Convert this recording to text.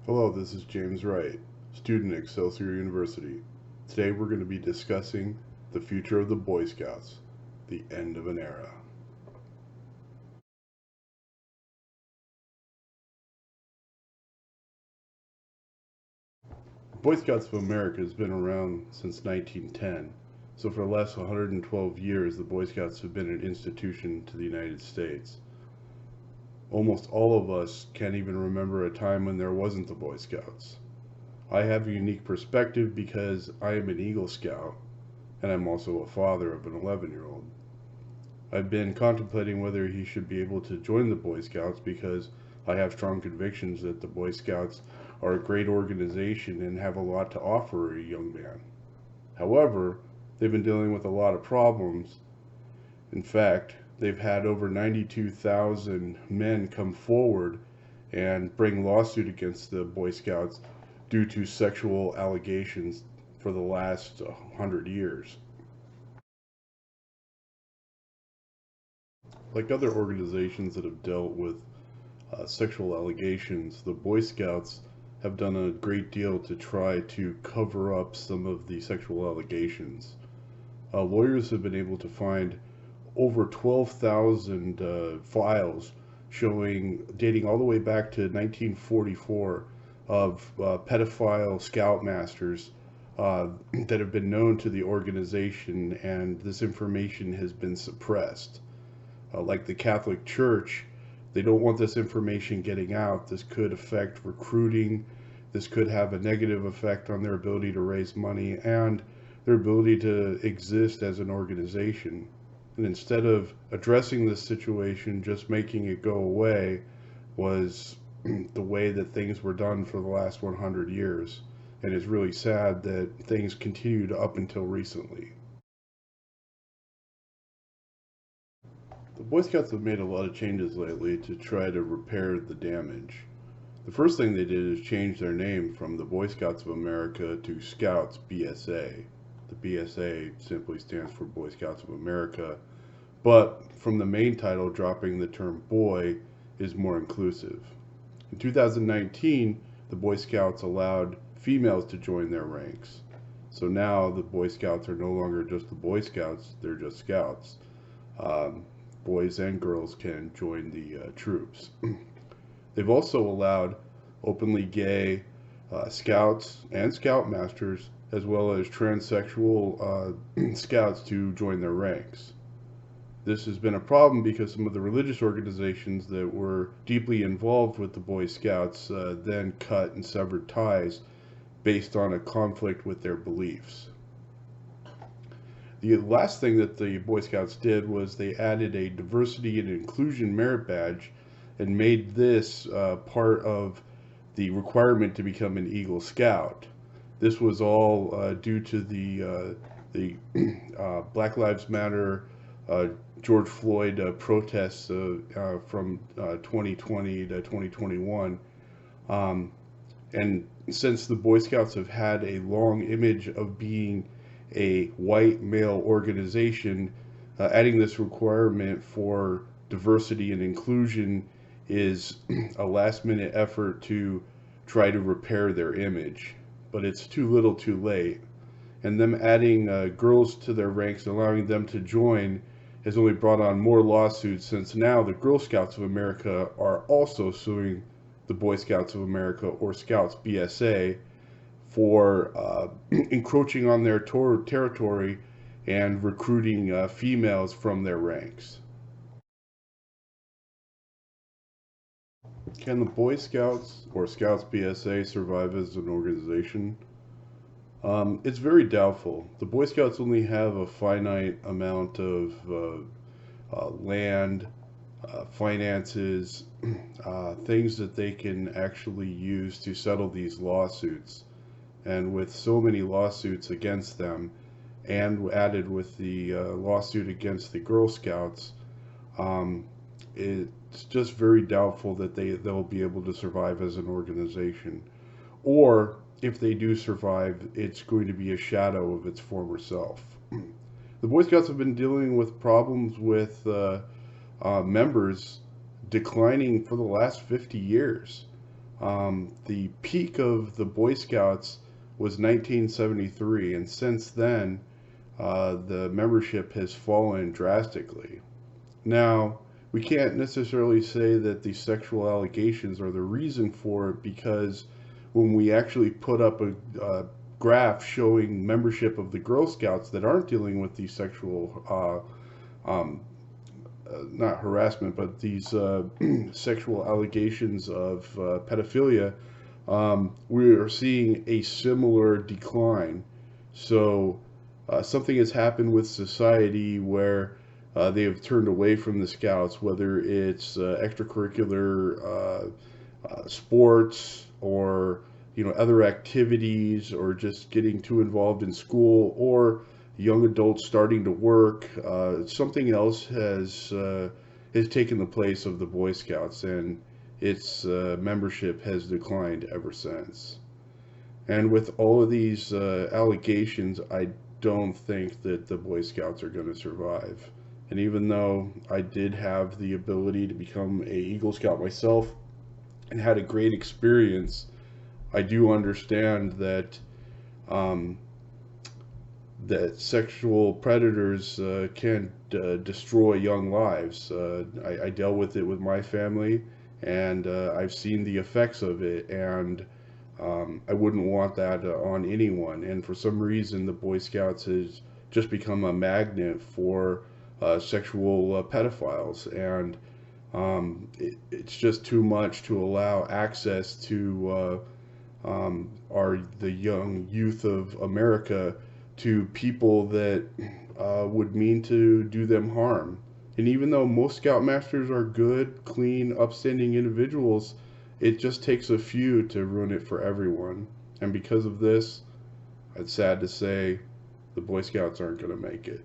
Hello, this is James Wright, student at Excelsior University. Today we're going to be discussing the future of the Boy Scouts, the end of an era. The Boy Scouts of America has been around since 1910, so for the last 112 years the Boy Scouts have been an institution to the United States. Almost all of us can't even remember a time when there wasn't the Boy Scouts. I have a unique perspective because I am an Eagle Scout and I'm also a father of an 11-year-old. I've been contemplating whether he should be able to join the Boy Scouts because I have strong convictions that the Boy Scouts are a great organization and have a lot to offer a young man. However, they've been dealing with a lot of problems. In fact, they've had over 92,000 men come forward and bring lawsuit against the Boy Scouts due to sexual allegations for the last 100 years. Like other organizations that have dealt with sexual allegations, the Boy Scouts have done a great deal to try to cover up some of the sexual allegations. Lawyers have been able to find over 12,000 files showing dating all the way back to 1944 of pedophile scoutmasters that have been known to the organization, and this information has been suppressed. Like the Catholic Church, they don't want this information getting out. This could affect recruiting. This could have a negative effect on their ability to raise money and their ability to exist as an organization. And instead of addressing this situation, just making it go away was the way that things were done for the last 100 years. And it's really sad that things continued up until recently. The Boy Scouts have made a lot of changes lately to try to repair the damage. The first thing they did is change their name from the Boy Scouts of America to Scouts BSA. The BSA simply stands for Boy Scouts of America, but from the main title dropping the term boy is more inclusive. In 2019, the Boy Scouts allowed females to join their ranks. So now the Boy Scouts are no longer just the Boy Scouts, they're just Scouts. Um, Boys and girls can join the troops. They've also allowed openly gay scouts and scoutmasters, as well as transsexual scouts, to join their ranks. This has been a problem because some of the religious organizations that were deeply involved with the Boy Scouts then cut and severed ties based on a conflict with their beliefs. The last thing that the Boy Scouts did was they added a diversity and inclusion merit badge and made this part of the requirement to become an Eagle Scout. This was all due to the Black Lives Matter, George Floyd protests from 2020 to 2021. And since the Boy Scouts have had a long image of being a white male organization, adding this requirement for diversity and inclusion is a last minute effort to try to repair their image. But it's too little too late. And them adding girls to their ranks, allowing them to join, has only brought on more lawsuits, since now the Girl Scouts of America are also suing the Boy Scouts of America, or Scouts BSA, for encroaching on their territory and recruiting females from their ranks. Can the Boy Scouts or Scouts BSA survive as an organization? It's very doubtful. The Boy Scouts only have a finite amount of land, finances, things that they can actually use to settle these lawsuits. And with so many lawsuits against them, and added with the lawsuit against the Girl Scouts, it's just very doubtful that they'll be able to survive as an organization. Or if they do survive, it's going to be a shadow of its former self. The Boy Scouts have been dealing with problems with members declining for the last 50 years. The peak of the Boy Scouts was 1973, and since then, the membership has fallen drastically. Now, we can't necessarily say that the sexual allegations are the reason for it, because when we actually put up a graph showing membership of the Girl Scouts that aren't dealing with these sexual, not harassment, but these sexual allegations of pedophilia, we are seeing a similar decline. So something has happened with society where they have turned away from the Scouts, whether it's extracurricular sports or other activities, or just getting too involved in school, or young adults starting to work. Something else has taken the place of the Boy Scouts, and its membership has declined ever since. And with all of these allegations, I don't think that the Boy Scouts are going to survive. And even though I did have the ability to become a Eagle Scout myself and had a great experience, I do understand that um, that sexual predators can destroy young lives. I dealt with it with my family, and I've seen the effects of it, and I wouldn't want that on anyone. And for some reason, the Boy Scouts has just become a magnet for sexual pedophiles, and it's just too much to allow access to the young youth of America to people that would mean to do them harm. And even though most Scoutmasters are good, clean, upstanding individuals, it just takes a few to ruin it for everyone. And because of this, it's sad to say the Boy Scouts aren't going to make it.